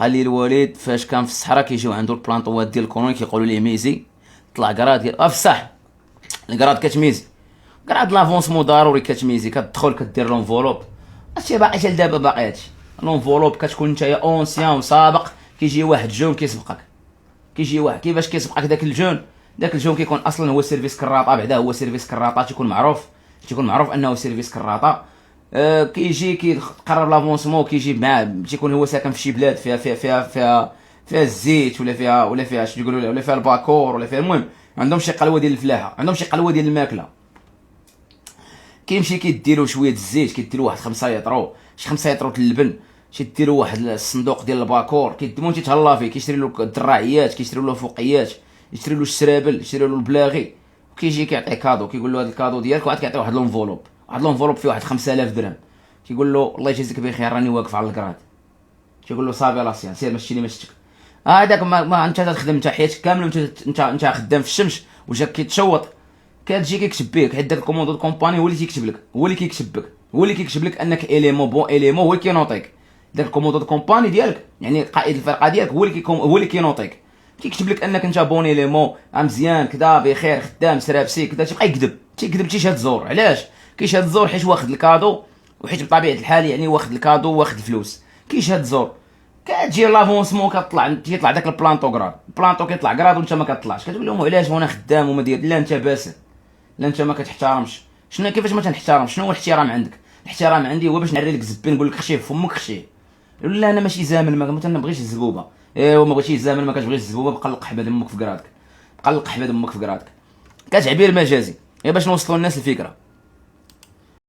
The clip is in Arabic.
قال لي الوالد فاش كان في الصحراء كيجيو عنده البلانطوات ديال الكونوي كيقولوا ليه ميزي، طلع كراد في الصح. الكراد كتميزي، كراد لافونسمون ضروري كتميزي، كتدخل كدير لونفولوب. هادشي باقي حتى لدابا باقي هادشي. لونفولوب كتكون نتايا اونسيان وسابق، كيجي واحد جون كيسبقك، كيجي واحد كيفاش كيسبقك داك الجون. داك الجون كيكون اصلا هو سيرفيس كراطه، بعدا هو سيرفيس كراطه تيكون معروف، تيكون معروف انه سيرفيس كراطه. كيجي كيقرر لافونسمون، كيجي معاه تيكون هو ساكن في شي بلاد فيها الزيت، ولا فيها شنو يقولوا، ولا فيها الباكور، ولا فيها المهم عندهم شي قلوه ديال الفلاحه، عندهم شي قلوه ديال الماكله. كيمشي كيديروا شويه الزيت، كيديروا واحد 5 يطرو، شي 5 يطرو اللبن، تيديروا واحد الصندوق ديال الباكور، كيدمو تيتهلا فيه، كيشري له الدراعيات، كيشري له الفوقيات، يشري له السرابل، يشري له البلاغي، وكيجي كيعطيه كادو، كيقول له هذا الكادو ديالك، وعاد كيعطيه واحد لونفولوب، واحد لونفولوب فيه واحد 5000 درهم. كيقول له الله يجازيك بخير راني واقف على الكراد. تيقول له صافي لاسيان سير مشيني مشتك. هذاك ما انت تخدم انت حياتك كامله، انت خدام في الشمس وجاك كيتشوط، كتجي كيكتب بك حيت داك الكوموندو دو كومباني هو اللي تيكتب لك، هو اللي كيكتب بك، هو اللي كيكتب لك انك اليمون بون اليمون، هو اللي كينوطيك. داك الكوموندو دو كومباني ديالك يعني قائد الفرقه ديالك هو اللي كينوطيك، كيكتب لك انك انت بون اليمون مزيان كذا بخير خدام سرابسي كذا. تيبقى تيكذب تيشهد زور. علاش كيشهد زور؟ حيت واخد الكادو، وحيت بطبيعه الحال يعني واخد الكادو واخد الفلوس، كيشهد زور. كتجي لافونسمون تيطلع داك البلانطو كراد، البلانطو كيطلع كراد وانت ما كتطلعش. كتقول لهم علاش وانا خدام وما داير؟ لا انت باسل، لا انت ما كتحترمش. شنو كيفاش ما تنحترمش؟ شنو هو الاحترام عندك؟ الاحترام عندي هو باش نعري لك زبي نقول لك خشيه في فمك خشيه. لا انا ماشي زامل، ما تنبغيش الزبوبه. ايوا ما بغيتيش الزامل، ما كتبغيش الزبوبه، بقى لق حباد امك في كرادك، بقى لق حباد امك في كرادك. كتعبير مجازي باش نوصلوا الناس الفكره.